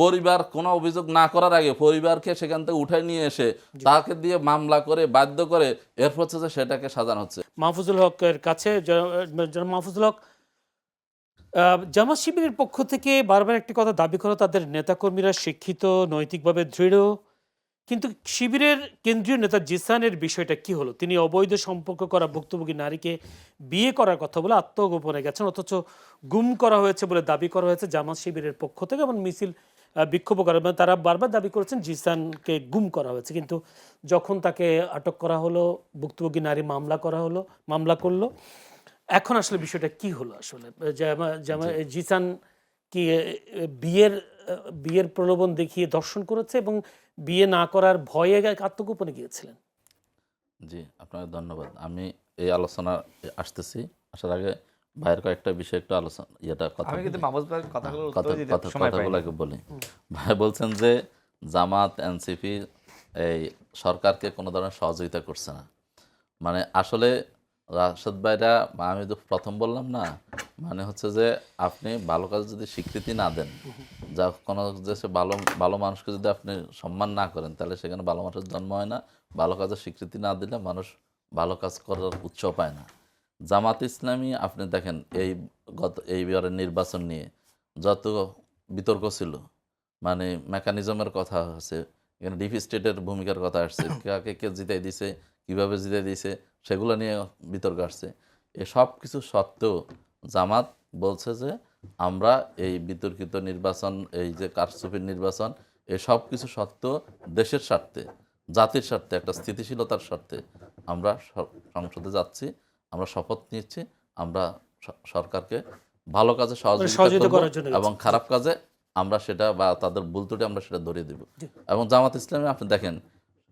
পরিবার কোনো অভিযোগ না করার আগে পরিবারকে সেখান থেকে উঠায় নিয়ে এসে তাকে দিয়ে মামলা করে বাধ্য করে এরপর হচ্ছে যে সেটাকে সাজানো হচ্ছে। মাহফুজুল হকের কাছে জনাব মাহফুজুল হক, জামাত শিবিরের পক্ষ থেকে বারবার একটি কথা দাবি করা, তাদের নেতাকর্মীরা শিক্ষিত, নৈতিকভাবে দৃঢ়, কিন্তু শিবিরের কেন্দ্রীয় নেতা জিসানের বিষয়টা কি হলো? তিনি অবৈধ সম্পর্ক করা ভুক্তভোগী নারীকে বিয়ে করার কথা বলে আত্মগোপনে গেছেন, অথচ গুম করা হয়েছে বলে দাবি করা হয়েছে জামাত শিবিরের পক্ষ থেকে, এবং মিছিল বিক্ষোভ করা, মানে তারা বারবার দাবি করেছেন জিসানকে গুম করা হয়েছে, কিন্তু যখন তাকে আটক করা হলো, ভুক্তভোগী নারী মামলা করলো। এখন আসলে বিষয়টা কি হলো আসলে? জিসান কি বিয়ের প্রলোভন দেখিয়ে দর্শন করেছে এবং বিয়ে না করার ভয়ে আত্মগোপনে গিয়েছিলেন? জি, আপনাকে ধন্যবাদ। আমি এই আলোচনা আসতেছি, আসার আগে ভাইয়ের কয়েকটা বিষয় একটু আলোচনা আমি কিন্তু মাহফুজ ভাইয়ের কথাগুলোর উত্তর দিতে সময় পাইনি। কথাগুলোকে বলি। ভাই বলছেন যে জামাত এনসিপি এই সরকারকে কোনো ধরনের সহযোগিতা করছে না। মানে আসলে রাশেদ ভাইরা, আমি তো প্রথম বললাম না, মানে হচ্ছে যে আপনি ভালো কাজ যদি স্বীকৃতি না দেন, যা কোনো দেশে ভালো ভালো মানুষকে যদি আপনি সম্মান না করেন, তাহলে সেখানে ভালো মানুষের জন্ম হয় না। ভালো কাজের স্বীকৃতি না দিলে মানুষ ভালো কাজ করার উৎসাহ পায় না। জামাত ইসলামী আপনি দেখেন এইবারের নির্বাচন নিয়ে যত বিতর্ক ছিল, মানে মেকানিজমের কথা আছে, এখানে ডিপ স্টেটের ভূমিকার কথা আসছে, কাকে কে জিতাই দিছে, কীভাবে জিতাই দিছে, সেগুলো নিয়ে বিতর্ক আসছে। সব কিছু সত্ত্বেও জামাত বলছে যে আমরা এই বিতর্কিত নির্বাচন, এই যে কারচুপির নির্বাচন, এই সব কিছু সত্ত্বেও দেশের স্বার্থে, জাতির স্বার্থে, একটা স্থিতিশীলতার স্বার্থে আমরা সংসদে যাচ্ছি, আমরা শপথ নিচ্ছি, আমরা সরকারকে ভালো কাজে সহযোগিতা করব এবং খারাপ কাজে আমরা সেটা বা তাদের ভুল ত্রুটি আমরা সেটা ধরিয়ে দেব। এবং জামাত ইসলামী আপনি দেখেন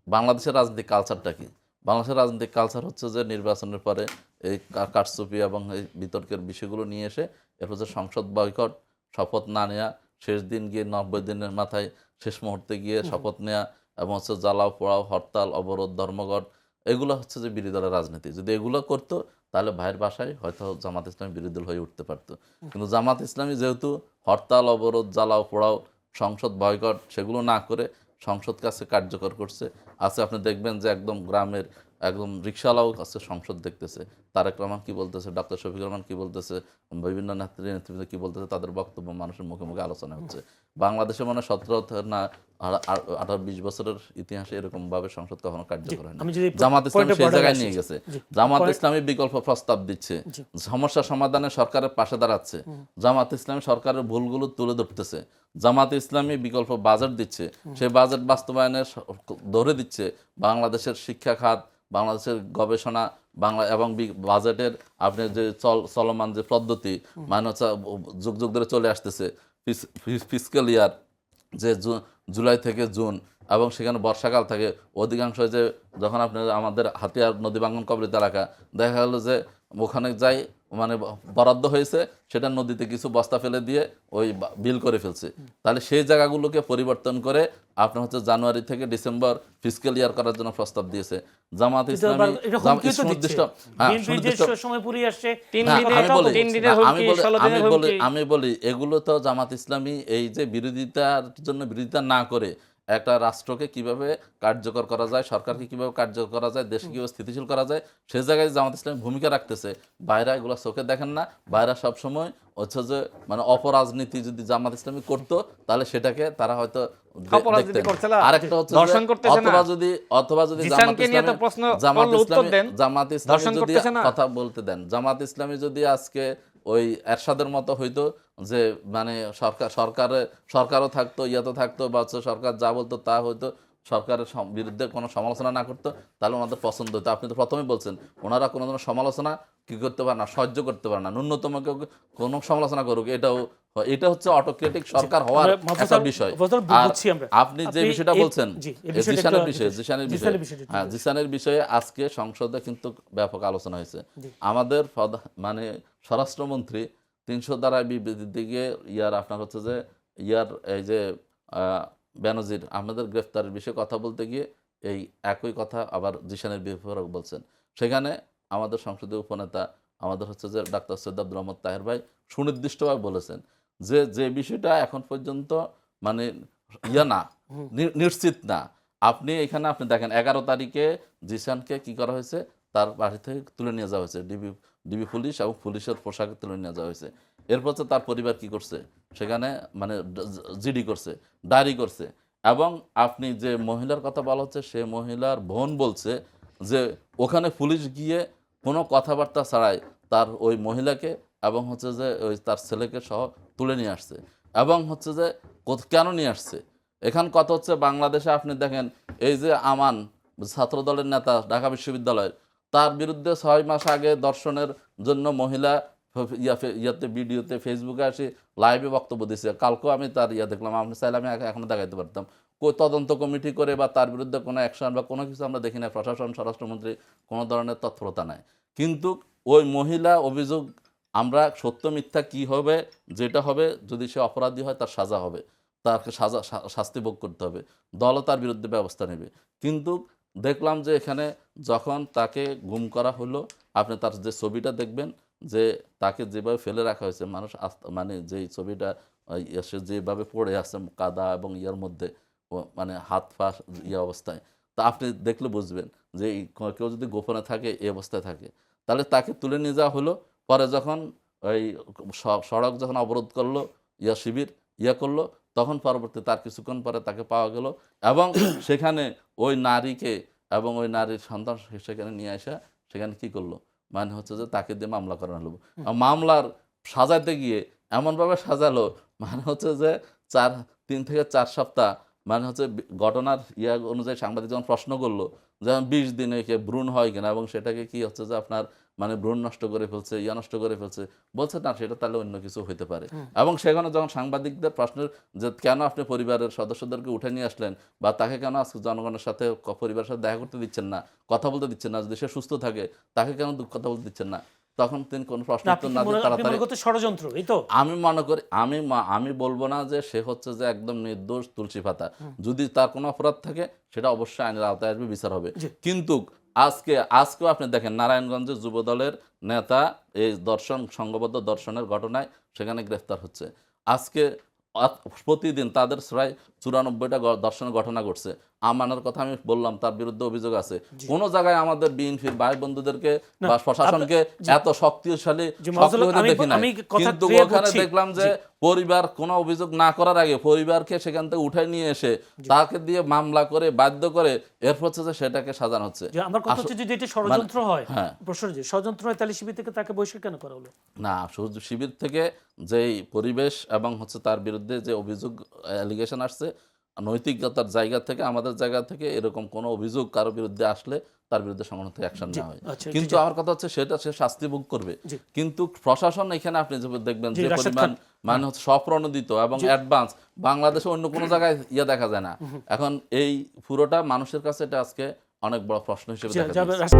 বাংলাদেশের রাজনৈতিক কালচারটা কি? বাংলাদেশের রাজনৈতিক কালচার হচ্ছে যে নির্বাচনের পরে এই কারচুপি এবং এই বিতর্কের বিষয়গুলো নিয়ে এসে এরপর যে সংসদ বয়কট, শপথ না নেওয়া, শেষ দিন গিয়ে 90 দিনের মাথায় শেষ মুহূর্তে গিয়ে শপথ নেওয়া, এবং হচ্ছে জ্বালাও পোড়াও, হরতাল, অবরোধ, ধর্মঘট, এগুলো হচ্ছে যে বিরোধী দলের রাজনীতি। যদি এগুলো করতো তাহলে ভাইয়ের বাসায় হয়তো জামাত ইসলামী বিরোধী দল হয়ে উঠতে পারতো। কিন্তু জামাত ইসলামী যেহেতু হরতাল, অবরোধ, জ্বালাও পোড়াও, সংসদ বয়কট সেগুলো না করে সংসদ কাছে কার্যকর করছে, আছে আপনি দেখবেন যে একদম গ্রামের একদম রিক্সাওয়ালাও আছে সংসদ দেখতেছে, তারেক রহমান কি বলতেছে, ডক্টর শফিকুর রহমান কি বলতেছে, বিভিন্ন নেতৃবৃন্দ কি বলতেছে, তাদের বক্তব্য মানুষের মুখে মুখে আলোচনা হচ্ছে। বাংলাদেশে মানে 17 না 18-20 বছরের ইতিহাসে এরকম ভাবে সংসদ কখনো কার্যকর হয় না। জামাত ইসলামী সেই জায়গায় নিয়ে গেছে। জামাত ইসলামী বিকল্প প্রস্তাব দিচ্ছে, সমস্যা সমাধানে সরকারের পাশে দাঁড়াচ্ছে, জামাত ইসলামী সরকারের ভুলগুলো তুলে ধরতেছে, জামাত ইসলামী বিকল্প বাজেট দিচ্ছে, সেই বাজেট বাস্তবায়নের ধরে দিচ্ছে বাংলাদেশের শিক্ষা খাত, বাংলাদেশের গবেষণা, বাংলা এবং বাজেটের আপনি যে চলমান যে পদ্ধতি, মানে হচ্ছে যুগ যুগ ধরে চলে আসতেছে ফিসক্যাল ইয়ার, যে জুলাই থেকে জুন, এবং সেখানে বর্ষাকাল থাকে, অধিকাংশ যে যখন আপনার আমাদের হাতিয়ার নদী ভাঙ্গন কবলিত এলাকা, দেখা গেল যে ওখানে যাই মানে বরাদ্দ হয়েছে, সেটা নদীতে কিছু বস্তা ফেলে দিয়ে ওই বিল করে ফেলছে। তাহলে সেই জায়গাগুলোকে পরিবর্তন করে আপনার হচ্ছে জানুয়ারি থেকে ডিসেম্বর ফিসক্যাল ইয়ার করার জন্য প্রস্তাব দিয়েছে জামাত ইসলামী। আমি বলি এগুলো তো জামাত ইসলামী এই যে বিরোধিতার জন্য বিরোধিতা না করে একটা রাষ্ট্রকে কিভাবে কার্যকর করা যায়, সরকারকে কিভাবে কার্যকর করা যায়, দেশকে কিভাবে স্থিতিশীল করা যায়, সে জায়গায় জামাত ইসলামী ভূমিকা রাখতেছে। বাইরা এগুলো চোখে দেখেন না, বাইরা সবসময় হচ্ছে যে মানে অপরাজনীতি যদি জামাত ইসলামী করতো তাহলে সেটাকে তারা হয়তো আরেকটা হচ্ছে অথবা যদি জামাত ইসলামী যদি কথা বলতে দেন, জামাত ইসলামী যদি আজকে ওই এরশাদের মতো হইতো যে মানে সরকারও থাকতো, ইয়াতো থাকতো, বা সরকার যা বলতো তা হইতো, সরকারের বিরুদ্ধে কোনো সমালোচনা না করতো, তাহলে ওনাদের পছন্দ হতো। আপনি তো প্রথমেই বলছেন ওনারা কোনো ধরনের সমালোচনা কি করতে পারে না, সহ্য করতে পারে না, ন্যূনতম কেউ কোনো সমালোচনা করুক, এটা হচ্ছে অটোক্রেটিক সরকার হওয়ার একটা বিষয়। আপনি যে বিষয়টা বলছেন জিসানের বিষয়ে আজকে সংসদে কিন্তু ব্যাপক আলোচনা হয়েছে। আমাদের মানে স্বরাষ্ট্রমন্ত্রী 300 ধারায় বিবৃতির দিকে আপনার হচ্ছে যে এই যে বেনজির আহমেদের গ্রেফতারের বিষয়ে কথা বলতে গিয়ে এই একই কথা আবার জিসানের বিপরীত বলছেন। সেখানে আমাদের সংসদীয় উপনেতা আমাদের হচ্ছে যে ডাক্তার সৈয়দ আব্দুর রহমান তাহের ভাই সুনির্দিষ্টভাবে বলেছেন যে বিষয়টা এখন পর্যন্ত মানে ইয়া না, নিশ্চিত না। আপনি এখানে আপনি দেখেন 11 তারিখে জিসানকে কি করা হয়েছে, তার বাড়ি থেকে তুলে নিয়ে যাওয়া হয়েছে, ডিবি পুলিশ এবং পুলিশের পোশাকে তুলে নিয়ে যাওয়া হয়েছে। এরপর হচ্ছে তার পরিবার কি করছে, সেখানে মানে জিডি করছে, ডায়েরি করছে। এবং আপনি যে মহিলার কথা বলা হচ্ছে, সে মহিলার বোন বলছে যে ওখানে পুলিশ গিয়ে কোনো কথাবার্তা ছাড়াই তার ওই মহিলাকে এবং হচ্ছে যে ওই তার ছেলেকে সহ তুলে নিয়ে আসছে। এবং হচ্ছে যে কেন নিয়ে আসছে, এখান কথা হচ্ছে বাংলাদেশে আপনি দেখেন এই যে আমান ছাত্রদলের নেতা ঢাকা বিশ্ববিদ্যালয়ের, তার বিরুদ্ধে 6 মাস আগে দর্শনের জন্য মহিলা ইয়াতে ভিডিওতে ফেসবুকে আসি লাইভে বক্তব্য দিচ্ছে। কালকেও আমি তার দেখলাম, আপনি চাইলে আমি এখনো দেখাইতে পারতাম। তদন্ত কমিটি করে বা তার বিরুদ্ধে কোনো অ্যাকশন বা কোনো কিছু আমরা দেখি না, প্রশাসন স্বরাষ্ট্রমন্ত্রী কোনো ধরনের তৎপরতা নাই। কিন্তু ওই মহিলা অভিযোগ, আমরা সত্য মিথ্যা কি হবে, যেটা হবে যদি সে অপরাধী হয় তার সাজা হবে, তাকে শাস্তি ভোগ করতে হবে, দলও তার বিরুদ্ধে ব্যবস্থা নেবে। কিন্তু দেখলাম যে এখানে যখন তাকে গুম করা হলো, আপনি তার যে ছবিটা দেখবেন যে তাকে যেভাবে ফেলে রাখা হয়েছে, মানুষ মানে যেই ছবিটা সে যেভাবে পড়ে আছে কাদা এবং ইয়ার মধ্যে, মানে হাত পা অবস্থায়, তা আপনি দেখলে বুঝবেন যে কেউ যদি গোপনে থাকে এই অবস্থায় থাকে, তাহলে তাকে তুলে নিয়ে যাওয়া হলো। পরে যখন ওই সড়ক যখন অবরোধ করলো, শিবির করলো, তখন পরবর্তী তার কিছুক্ষণ পরে তাকে পাওয়া গেল। এবং সেখানে ওই নারীকে এবং ওই নারীর সন্তান সেখানে নিয়ে আসা, সেখানে কি করলো, মানে হচ্ছে যে তাকে দিয়ে মামলা করানো হলো। মামলার সাজাতে গিয়ে এমনভাবে সাজালো, মানে হচ্ছে যে 3 থেকে 4 সপ্তাহ, মানে হচ্ছে ঘটনার অনুযায়ী সাংবাদিক যখন প্রশ্ন করলো যেমন 20 দিনে ভ্রূণ হয় কিনা, এবং সেটাকে কি হচ্ছে যে আপনার মানে ভ্রূণ নষ্ট করে ফেলছে, নষ্ট করে ফেলছে, বলছে না সেটা তাহলে অন্য কিছু হতে পারে। এবং সেখানে যখন সাংবাদিকদের প্রশ্নের যে কেন আপনি পরিবারের সদস্যদেরকে উঠে নিয়ে আসলেন, বা তাকে কেন আজকে জনগণের সাথে পরিবারের সাথে দেখা করতে দিচ্ছেন না, কথা বলতে দিচ্ছেন না, যদি সে সুস্থ থাকে তাকে কেন কথা বলতে দিচ্ছেন না, তখন তিনি কোনো প্রশ্ন উত্তর না দিয়ে তাড়াতাড়ি ষড়যন্ত্র। এই তো আমি মনে করি, আমি বলবো না যে সে হচ্ছে যে একদম নির্দোষ তুলসী পাতা, যদি তার কোনো অপরাধ থাকে সেটা অবশ্যই আইনের আওতায় আসবে, বিচার হবে। কিন্তু আজকেও আপনি দেখেন নারায়ণগঞ্জের যুবদলের নেতা এই সংঘবদ্ধ দর্শনের ঘটনায় সেখানে গ্রেফতার হচ্ছে। আজকে প্রতিদিন তাদের প্রায় 94টা দর্শনের ঘটনা ঘটছে। আমানের কথা আমি বললাম, তার বিরুদ্ধে অভিযোগ আছে। কোন জায়গায় আমাদের বিএনপির ভাই বন্ধুদেরকে বা প্রশাসনকে এত শক্তিশালী দেখি না, কিন্তু ওখানে দেখলাম যে পরিবার কোনো অভিযোগ না করার আগে পরিবারকে সেখান থেকে উঠে নিয়ে এসে তাকে দিয়ে মামলা করে বাধ্য করে এরপর হচ্ছে যে সেটাকে সাজানো হচ্ছে। আমার কথা হচ্ছে যদি এটা ষড়যন্ত্র হয়, প্রশ্ন যে ষড়যন্ত্র হয়, তাহলে শিবির থেকে তাকে বহিষ্কার কেন করা হলো না? শিবির থেকে যেই পরিবেশ এবং হচ্ছে তার বিরুদ্ধে যে অভিযোগ অ্যালিগেশন আসছে, নৈতিকতার জায়গা থেকে, আমাদের জায়গা থেকে এরকম কোনো অভিযোগ কারো বিরুদ্ধে আসলে তার বিরুদ্ধে সংগঠিত অ্যাকশন নেওয়া হয়। কিন্তু আমার কথা হচ্ছে সেটা সে শাস্তি ভোগ করবে। কিন্তু প্রশাসন এখানে আপনি দেখবেন যে পরিমাণ মানে হচ্ছে স্বপ্রণোদিত এবং অ্যাডভান্স, বাংলাদেশে অন্য কোনো জায়গায় দেখা যায় না। এখন এই পুরোটা মানুষের কাছে এটা আজকে অনেক বড় প্রশ্ন হিসেবে দেখা যায়।